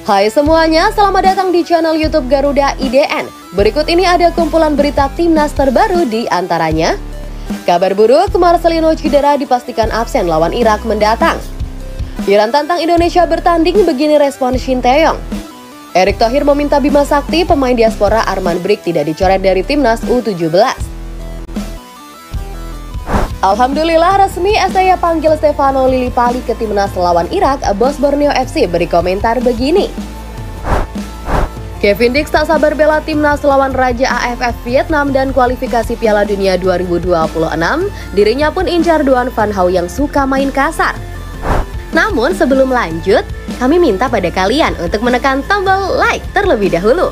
Hai semuanya, selamat datang di channel YouTube Garuda IDN. Berikut ini ada kumpulan berita timnas terbaru di antaranya. Kabar buruk, Marcelino cedera dipastikan absen lawan Irak mendatang. Iran tantang Indonesia bertanding, begini respon Shin Tae-yong. Erick Thohir meminta Bima Sakti, pemain diaspora Arman Brik tidak dicoret dari timnas U17. Alhamdulillah resmi STY panggil Stefano Lillipali ke timnas lawan Irak. Bos Borneo FC beri komentar begini. Kevin Dix tak sabar bela timnas lawan Raja AFF Vietnam dan kualifikasi Piala Dunia 2026. Dirinya pun incar Duan Van Hau yang suka main kasar. Namun sebelum lanjut, kami minta pada kalian untuk menekan tombol like terlebih dahulu.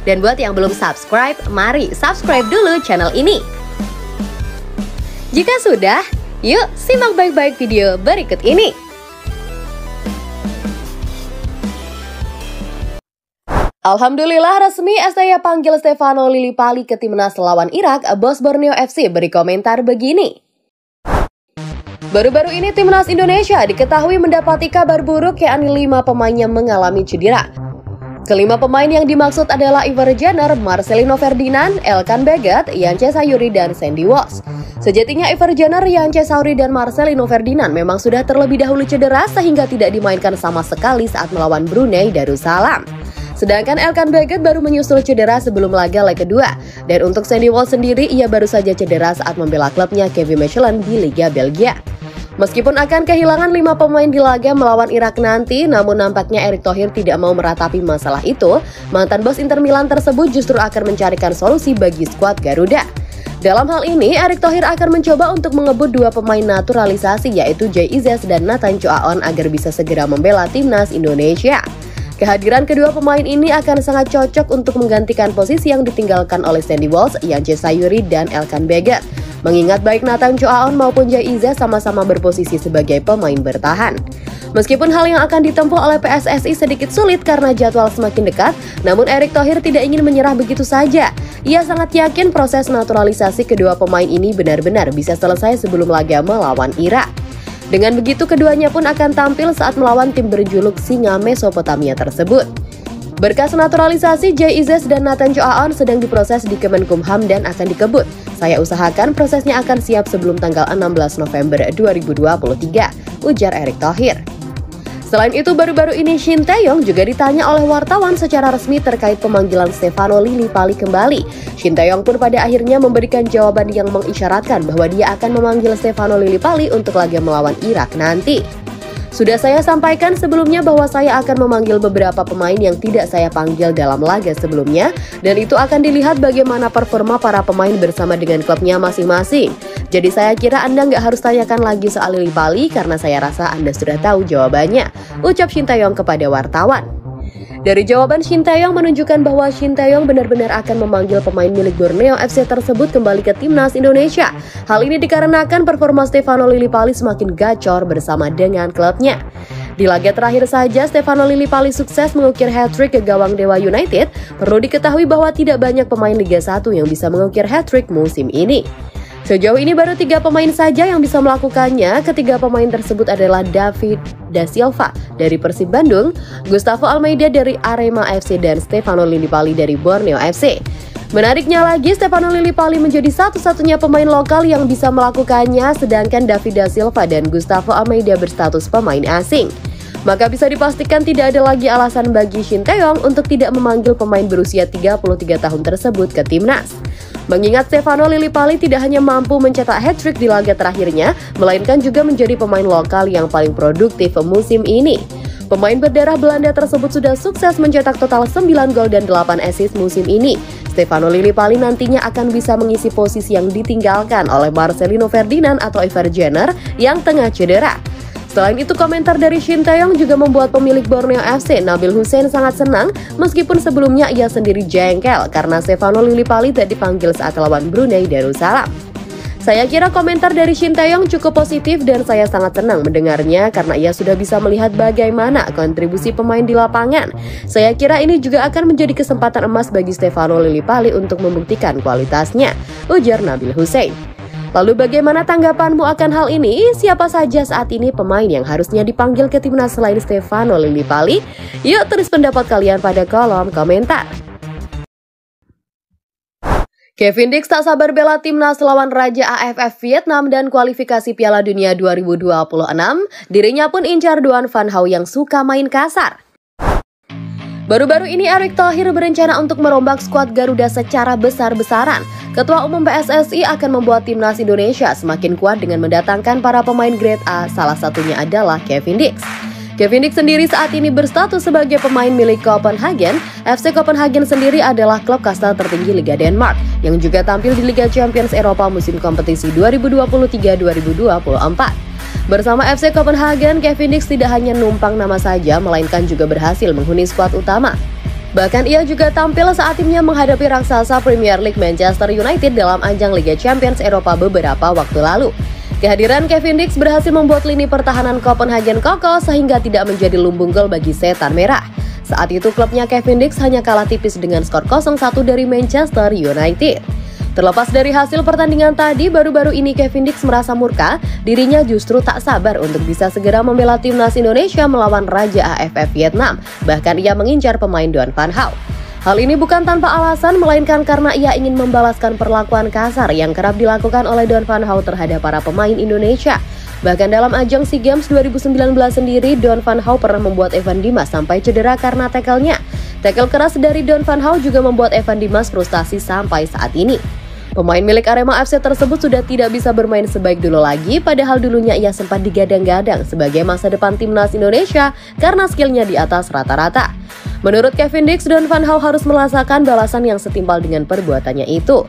Dan buat yang belum subscribe, mari subscribe dulu channel ini. Jika sudah, yuk simak baik-baik video berikut ini. Alhamdulillah resmi STY panggil Stefano Lillipali ke timnas lawan Irak. Bos Borneo FC beri komentar begini. Baru-baru ini timnas Indonesia diketahui mendapati kabar buruk, yakni 5 pemainnya mengalami cedera. Kelima pemain yang dimaksud adalah Iver Jenner, Marcelino Ferdinand, Elkan Baggett, Yance Sayuri, dan Sandy Walsh. Sejatinya Iver Jenner, Yance Sayuri, dan Marcelino Ferdinand memang sudah terlebih dahulu cedera sehingga tidak dimainkan sama sekali saat melawan Brunei Darussalam. Sedangkan Elkan Baggett baru menyusul cedera sebelum laga leg kedua. Dan untuk Sandy Walsh sendiri, ia baru saja cedera saat membela klubnya KV Mechelen di Liga Belgia. Meskipun akan kehilangan 5 pemain di laga melawan Irak nanti, namun nampaknya Erick Thohir tidak mau meratapi masalah itu. Mantan bos Inter Milan tersebut justru akan mencarikan solusi bagi skuad Garuda. Dalam hal ini, Erick Thohir akan mencoba untuk mengebut 2 pemain naturalisasi, yaitu Jay Izzes dan Nathan Choaon, agar bisa segera membela timnas Indonesia. Kehadiran kedua pemain ini akan sangat cocok untuk menggantikan posisi yang ditinggalkan oleh Sandy Walsh, Yance Sayuri, dan Elkan Baggett. Mengingat baik Nathan Choaon maupun Jay Izzes sama-sama berposisi sebagai pemain bertahan. Meskipun hal yang akan ditempuh oleh PSSI sedikit sulit karena jadwal semakin dekat, namun Erick Thohir tidak ingin menyerah begitu saja. Ia sangat yakin proses naturalisasi kedua pemain ini benar-benar bisa selesai sebelum laga melawan Irak. Dengan begitu, keduanya pun akan tampil saat melawan tim berjuluk Singa Mesopotamia tersebut. Berkas naturalisasi Jay Izzes dan Nathan Choaon sedang diproses di Kemenkumham dan akan dikebut. Saya usahakan prosesnya akan siap sebelum tanggal 16 November 2023, ujar Erick Thohir. Selain itu, baru-baru ini Shin Tae-yong juga ditanya oleh wartawan secara resmi terkait pemanggilan Stefano Lillipali kembali. Shin Tae-yong pun pada akhirnya memberikan jawaban yang mengisyaratkan bahwa dia akan memanggil Stefano Lillipali untuk laga melawan Irak nanti. Sudah saya sampaikan sebelumnya bahwa saya akan memanggil beberapa pemain yang tidak saya panggil dalam laga sebelumnya, dan itu akan dilihat bagaimana performa para pemain bersama dengan klubnya masing-masing. Jadi saya kira Anda nggak harus tanyakan lagi soal Lillipali karena saya rasa Anda sudah tahu jawabannya, ucap Shin Tae-yong kepada wartawan. Dari jawaban Shin Tae-yong menunjukkan bahwa Shin Tae-yong benar-benar akan memanggil pemain milik Borneo FC tersebut kembali ke timnas Indonesia. Hal ini dikarenakan performa Stefano Lillipali semakin gacor bersama dengan klubnya. Di laga terakhir saja, Stefano Lillipali sukses mengukir hat-trick ke gawang Dewa United. Perlu diketahui bahwa tidak banyak pemain Liga 1 yang bisa mengukir hat-trick musim ini. Sejauh ini baru 3 pemain saja yang bisa melakukannya. Ketiga pemain tersebut adalah David da Silva dari Persib Bandung, Gustavo Almeida dari Arema FC, dan Stefano Lillipali dari Borneo FC. Menariknya lagi, Stefano Lillipali menjadi satu-satunya pemain lokal yang bisa melakukannya, sedangkan David da Silva dan Gustavo Almeida berstatus pemain asing. Maka bisa dipastikan tidak ada lagi alasan bagi Shin Tae-yong untuk tidak memanggil pemain berusia 33 tahun tersebut ke timnas. Mengingat Stefano Lillipali tidak hanya mampu mencetak hat-trick di laga terakhirnya, melainkan juga menjadi pemain lokal yang paling produktif musim ini. Pemain berdarah Belanda tersebut sudah sukses mencetak total 9 gol dan 8 assist musim ini. Stefano Lillipali nantinya akan bisa mengisi posisi yang ditinggalkan oleh Marcelino Ferdinand atau Iver Jenner yang tengah cedera. Selain itu, komentar dari Shin Tae-yong juga membuat pemilik Borneo FC, Nabil Hussein, sangat senang meskipun sebelumnya ia sendiri jengkel karena Stefano Lillipali tidak dipanggil saat lawan Brunei Darussalam. Saya kira komentar dari Shin Tae-yong cukup positif dan saya sangat senang mendengarnya karena ia sudah bisa melihat bagaimana kontribusi pemain di lapangan. Saya kira ini juga akan menjadi kesempatan emas bagi Stefano Lillipali untuk membuktikan kualitasnya, ujar Nabil Hussein. Lalu bagaimana tanggapanmu akan hal ini? Siapa saja saat ini pemain yang harusnya dipanggil ke timnas selain Stefano Lillipali? Yuk tulis pendapat kalian pada kolom komentar. Kevin Dix tak sabar bela timnas lawan Raja AFF Vietnam dan kualifikasi Piala Dunia 2026. Dirinya pun incar Duan Van Hau yang suka main kasar. Baru-baru ini Erick Thohir berencana untuk merombak skuad Garuda secara besar-besaran. Ketua Umum PSSI akan membuat timnas Indonesia semakin kuat dengan mendatangkan para pemain grade A, salah satunya adalah Kevin Dix. Kevin Dix sendiri saat ini berstatus sebagai pemain milik Copenhagen. FC Copenhagen sendiri adalah klub kasta tertinggi Liga Denmark yang juga tampil di Liga Champions Eropa musim kompetisi 2023-2024. Bersama FC Copenhagen, Kevin Dix tidak hanya numpang nama saja, melainkan juga berhasil menghuni skuad utama. Bahkan ia juga tampil saat timnya menghadapi raksasa Premier League Manchester United dalam ajang Liga Champions Eropa beberapa waktu lalu. Kehadiran Kevin Dix berhasil membuat lini pertahanan Copenhagen kokoh sehingga tidak menjadi lumbung gol bagi setan merah. Saat itu klubnya Kevin Dix hanya kalah tipis dengan skor 0-1 dari Manchester United. Terlepas dari hasil pertandingan tadi, baru-baru ini Kevin Dix merasa murka, dirinya justru tak sabar untuk bisa segera membela timnas Indonesia melawan Raja AFF Vietnam. Bahkan ia mengincar pemain Duan Van Hau. Hal ini bukan tanpa alasan, melainkan karena ia ingin membalaskan perlakuan kasar yang kerap dilakukan oleh Duan Van Hau terhadap para pemain Indonesia. Bahkan dalam ajang SEA Games 2019 sendiri, Duan Van Hau pernah membuat Evan Dimas sampai cedera karena tackle-nya. Tackle keras dari Duan Van Hau juga membuat Evan Dimas frustasi sampai saat ini. Pemain milik Arema FC tersebut sudah tidak bisa bermain sebaik dulu lagi, padahal dulunya ia sempat digadang-gadang sebagai masa depan timnas Indonesia karena skillnya di atas rata-rata. Menurut Kevin Dix, Duan Van Hau harus merasakan balasan yang setimpal dengan perbuatannya itu.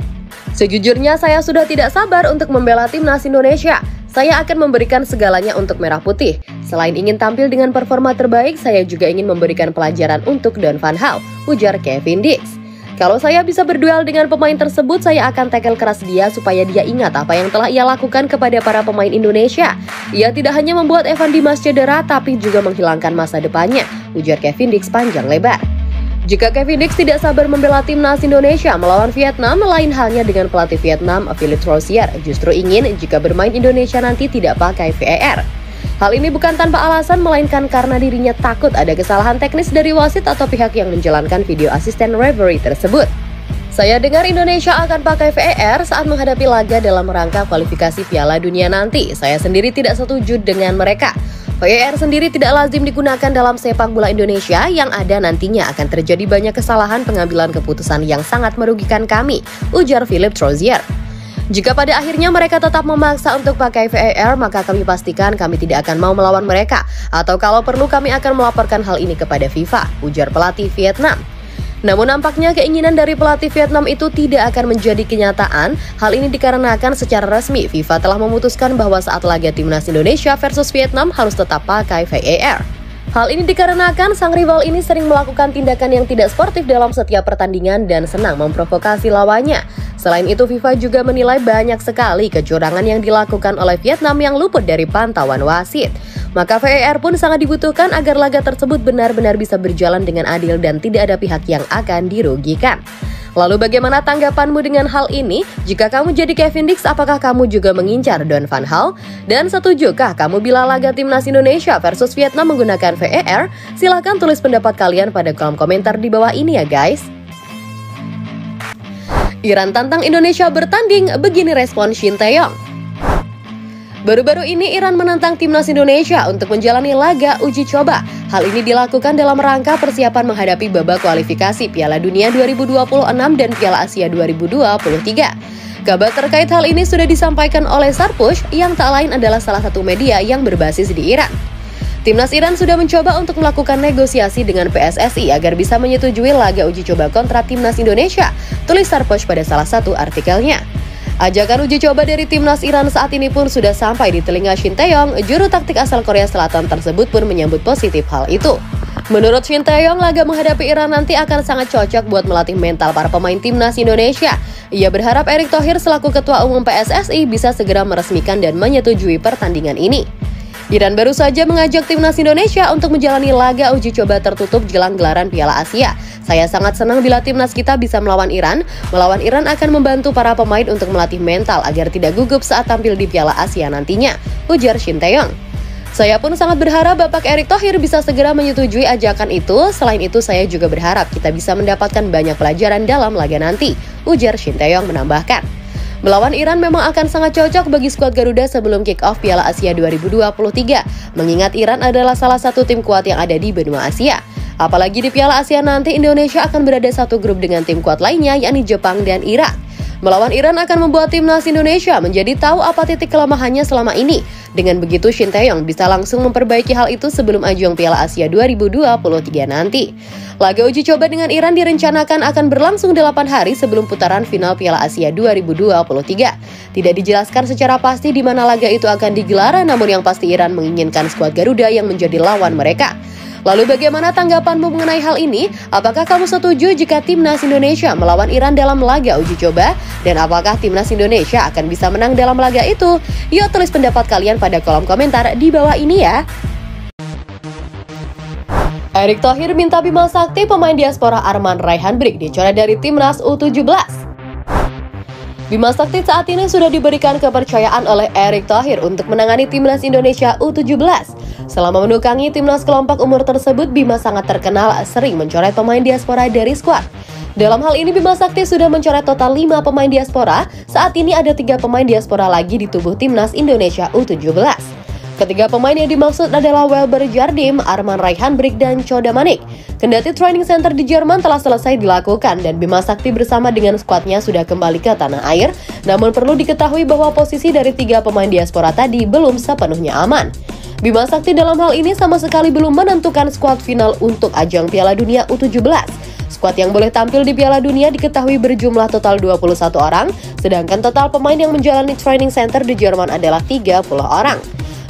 Sejujurnya saya sudah tidak sabar untuk membela timnas Indonesia. Saya akan memberikan segalanya untuk Merah Putih. Selain ingin tampil dengan performa terbaik, saya juga ingin memberikan pelajaran untuk Duan Van Hau, ujar Kevin Dix. Kalau saya bisa berduel dengan pemain tersebut, saya akan tackle keras dia supaya dia ingat apa yang telah ia lakukan kepada para pemain Indonesia. Ia tidak hanya membuat Evan Dimas cedera, tapi juga menghilangkan masa depannya, ujar Kevin Dix panjang lebar. Jika Kevin Dix tidak sabar membela timnas Indonesia melawan Vietnam, lain halnya dengan pelatih Vietnam, Philippe Troussier, justru ingin jika bermain Indonesia nanti tidak pakai VAR. Hal ini bukan tanpa alasan, melainkan karena dirinya takut ada kesalahan teknis dari wasit atau pihak yang menjalankan video asisten referee tersebut. Saya dengar Indonesia akan pakai VAR saat menghadapi laga dalam rangka kualifikasi Piala Dunia nanti. Saya sendiri tidak setuju dengan mereka. VAR sendiri tidak lazim digunakan dalam sepak bola Indonesia, yang ada nantinya akan terjadi banyak kesalahan pengambilan keputusan yang sangat merugikan kami, ujar Philippe Troussier. Jika pada akhirnya mereka tetap memaksa untuk pakai VAR, maka kami pastikan kami tidak akan mau melawan mereka. Atau kalau perlu kami akan melaporkan hal ini kepada FIFA, ujar pelatih Vietnam. Namun nampaknya keinginan dari pelatih Vietnam itu tidak akan menjadi kenyataan. Hal ini dikarenakan secara resmi FIFA telah memutuskan bahwa saat laga timnas Indonesia versus Vietnam harus tetap pakai VAR. Hal ini dikarenakan sang rival ini sering melakukan tindakan yang tidak sportif dalam setiap pertandingan dan senang memprovokasi lawannya. Selain itu, FIFA juga menilai banyak sekali kecurangan yang dilakukan oleh Vietnam yang luput dari pantauan wasit. Maka VAR pun sangat dibutuhkan agar laga tersebut benar-benar bisa berjalan dengan adil dan tidak ada pihak yang akan dirugikan. Lalu bagaimana tanggapanmu dengan hal ini? Jika kamu jadi Kevin Dix, apakah kamu juga mengincar Duan Van Hau? Dan setujukah kamu bila laga timnas Indonesia versus Vietnam menggunakan VAR? Silahkan tulis pendapat kalian pada kolom komentar di bawah ini ya guys. Iran tantang Indonesia bertanding, begini respon Shin Tae-yong. Baru-baru ini Iran menantang timnas Indonesia untuk menjalani laga uji coba. Hal ini dilakukan dalam rangka persiapan menghadapi babak kualifikasi Piala Dunia 2026 dan Piala Asia 2023. Kabar terkait hal ini sudah disampaikan oleh Sarpush, yang tak lain adalah salah satu media yang berbasis di Iran. Timnas Iran sudah mencoba untuk melakukan negosiasi dengan PSSI agar bisa menyetujui laga uji coba kontra timnas Indonesia, tulis Sarpush pada salah satu artikelnya. Ajakan uji coba dari timnas Iran saat ini pun sudah sampai di telinga Shin Tae-yong, juru taktik asal Korea Selatan tersebut pun menyambut positif hal itu. Menurut Shin Tae-yong, laga menghadapi Iran nanti akan sangat cocok buat melatih mental para pemain timnas Indonesia. Ia berharap Erick Thohir selaku Ketua Umum PSSI bisa segera meresmikan dan menyetujui pertandingan ini. Iran baru saja mengajak timnas Indonesia untuk menjalani laga uji coba tertutup jelang gelaran Piala Asia. Saya sangat senang bila timnas kita bisa melawan Iran. Melawan Iran akan membantu para pemain untuk melatih mental agar tidak gugup saat tampil di Piala Asia nantinya, ujar Shin Tae-yong. Saya pun sangat berharap Bapak Erick Thohir bisa segera menyetujui ajakan itu. Selain itu, saya juga berharap kita bisa mendapatkan banyak pelajaran dalam laga nanti, ujar Shin Tae-yong menambahkan. Melawan Iran memang akan sangat cocok bagi skuad Garuda sebelum kick-off Piala Asia 2023, mengingat Iran adalah salah satu tim kuat yang ada di benua Asia. Apalagi di Piala Asia nanti Indonesia akan berada satu grup dengan tim kuat lainnya yakni Jepang dan Irak. Melawan Iran akan membuat timnas Indonesia menjadi tahu apa titik kelemahannya selama ini. Dengan begitu Shin Tae-yong bisa langsung memperbaiki hal itu sebelum ajang Piala Asia 2023 nanti. Laga uji coba dengan Iran direncanakan akan berlangsung 8 hari sebelum putaran final Piala Asia 2023. Tidak dijelaskan secara pasti di mana laga itu akan digelar, namun yang pasti Iran menginginkan skuad Garuda yang menjadi lawan mereka. Lalu bagaimana tanggapanmu mengenai hal ini? Apakah kamu setuju jika timnas Indonesia melawan Iran dalam laga uji coba? Dan apakah timnas Indonesia akan bisa menang dalam laga itu? Yuk tulis pendapat kalian pada kolom komentar di bawah ini ya. Erick Thohir minta Bima Sakti pemain diaspora Arman Raihan Brik dicoret dari timnas U17. Bima Sakti saat ini sudah diberikan kepercayaan oleh Erick Thohir untuk menangani timnas Indonesia U17. Selama menukangi timnas kelompok umur tersebut, Bima sangat terkenal sering mencoret pemain diaspora dari skuad. Dalam hal ini, Bima Sakti sudah mencoret total 5 pemain diaspora. Saat ini ada 3 pemain diaspora lagi di tubuh timnas Indonesia U17. Ketiga pemain yang dimaksud adalah Welber Jardim, Arman Raihan Brik, dan Choda Manik. Kendati training center di Jerman telah selesai dilakukan dan Bima Sakti bersama dengan skuadnya sudah kembali ke tanah air, namun perlu diketahui bahwa posisi dari 3 pemain diaspora tadi belum sepenuhnya aman. Bima Sakti dalam hal ini sama sekali belum menentukan skuad final untuk ajang Piala Dunia U17. Skuad yang boleh tampil di Piala Dunia diketahui berjumlah total 21 orang, sedangkan total pemain yang menjalani training center di Jerman adalah 30 orang.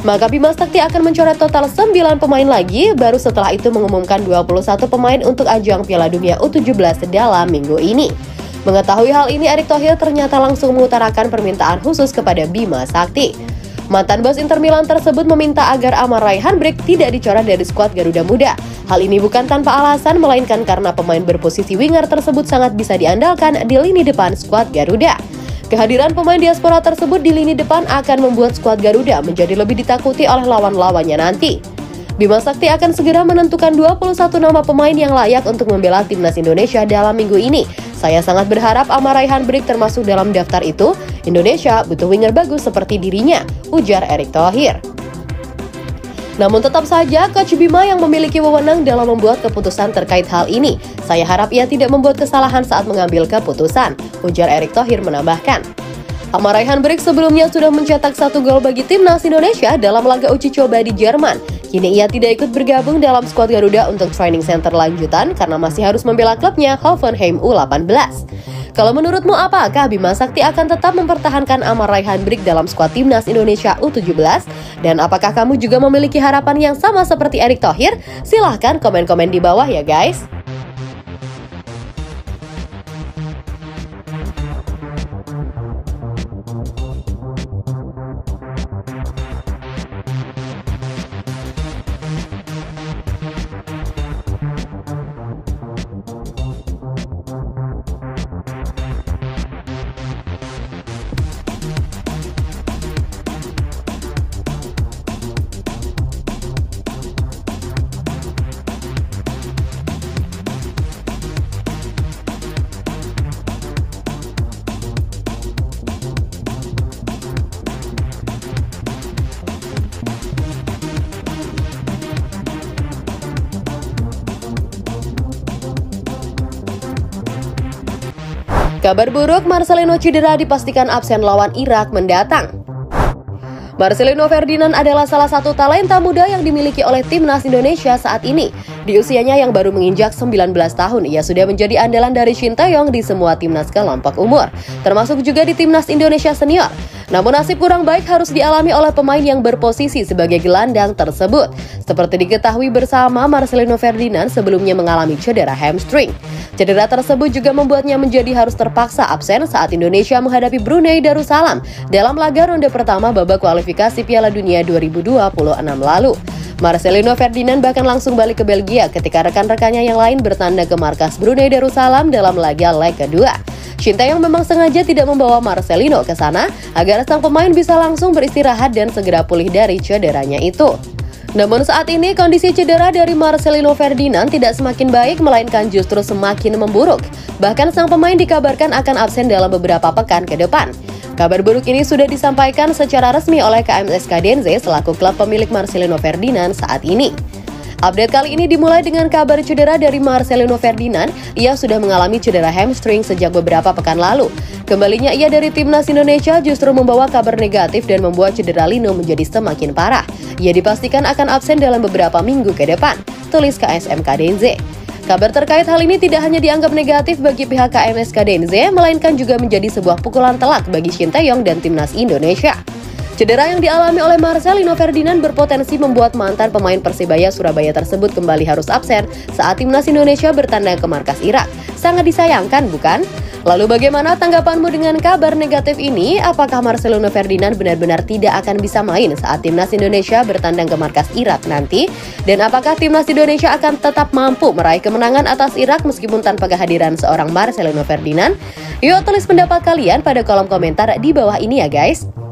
Maka Bima Sakti akan mencoret total 9 pemain lagi, baru setelah itu mengumumkan 21 pemain untuk ajang Piala Dunia U17 dalam minggu ini. Mengetahui hal ini, Erick Thohir ternyata langsung mengutarakan permintaan khusus kepada Bima Sakti. Mantan bos Inter Milan tersebut meminta agar Arman Raihan Brik tidak dicoret dari skuad Garuda Muda. Hal ini bukan tanpa alasan, melainkan karena pemain berposisi winger tersebut sangat bisa diandalkan di lini depan skuad Garuda. Kehadiran pemain diaspora tersebut di lini depan akan membuat skuad Garuda menjadi lebih ditakuti oleh lawan-lawannya nanti. Bima Sakti akan segera menentukan 21 nama pemain yang layak untuk membela timnas Indonesia dalam minggu ini. Saya sangat berharap Arman Raihan Brik termasuk dalam daftar itu. Indonesia butuh winger bagus seperti dirinya, ujar Erick Thohir. Namun tetap saja Coach Bima yang memiliki wewenang dalam membuat keputusan terkait hal ini. Saya harap ia tidak membuat kesalahan saat mengambil keputusan, ujar Erick Thohir menambahkan. Arman Raihan Brik sebelumnya sudah mencetak 1 gol bagi timnas Indonesia dalam laga uji coba di Jerman. Kini ia tidak ikut bergabung dalam skuad Garuda untuk training center lanjutan karena masih harus membela klubnya Hoffenheim U18. Kalau menurutmu apakah Bima Sakti akan tetap mempertahankan Arman Raihan Brik dalam skuad timnas Indonesia U17? Dan apakah kamu juga memiliki harapan yang sama seperti Erick Thohir? Silahkan komen-komen di bawah ya guys. Kabar buruk, Marcelino cedera dipastikan absen lawan Irak mendatang. Marcelino Ferdinand adalah salah satu talenta muda yang dimiliki oleh timnas Indonesia saat ini. Di usianya yang baru menginjak 19 tahun, ia sudah menjadi andalan dari Shin Tae-yong di semua timnas kelompok umur, termasuk juga di timnas Indonesia senior. Namun nasib kurang baik harus dialami oleh pemain yang berposisi sebagai gelandang tersebut. Seperti diketahui bersama, Marcelino Ferdinand sebelumnya mengalami cedera hamstring. Cedera tersebut juga membuatnya menjadi harus terpaksa absen saat Indonesia menghadapi Brunei Darussalam dalam laga ronde pertama babak kualifikasi Piala Dunia 2026 lalu. Marcelino Ferdinand bahkan langsung balik ke Belgia ketika rekan-rekannya yang lain bertanda ke markas Brunei Darussalam dalam laga leg kedua. Sinteyong memang sengaja tidak membawa Marcelino ke sana agar sang pemain bisa langsung beristirahat dan segera pulih dari cederanya itu. Namun saat ini kondisi cedera dari Marcelino Ferdinand tidak semakin baik melainkan justru semakin memburuk. Bahkan sang pemain dikabarkan akan absen dalam beberapa pekan ke depan. Kabar buruk ini sudah disampaikan secara resmi oleh KMS Cadense selaku klub pemilik Marcelino Ferdinand saat ini. Update kali ini dimulai dengan kabar cedera dari Marcelino Ferdinand. Ia sudah mengalami cedera hamstring sejak beberapa pekan lalu. Kembalinya ia dari timnas Indonesia justru membawa kabar negatif dan membuat cedera Lino menjadi semakin parah. Ia dipastikan akan absen dalam beberapa minggu ke depan, tulis KSM Cadense. Kabar terkait hal ini tidak hanya dianggap negatif bagi pihak KMS Cadense, melainkan juga menjadi sebuah pukulan telak bagi Sinteyong dan timnas Indonesia. Cedera yang dialami oleh Marcelino Ferdinand berpotensi membuat mantan pemain Persebaya Surabaya tersebut kembali harus absen saat timnas Indonesia bertandang ke markas Irak. Sangat disayangkan, bukan? Lalu bagaimana tanggapanmu dengan kabar negatif ini? Apakah Marcelino Ferdinand benar-benar tidak akan bisa main saat timnas Indonesia bertandang ke markas Irak nanti? Dan apakah timnas Indonesia akan tetap mampu meraih kemenangan atas Irak meskipun tanpa kehadiran seorang Marcelino Ferdinand? Yuk tulis pendapat kalian pada kolom komentar di bawah ini ya guys.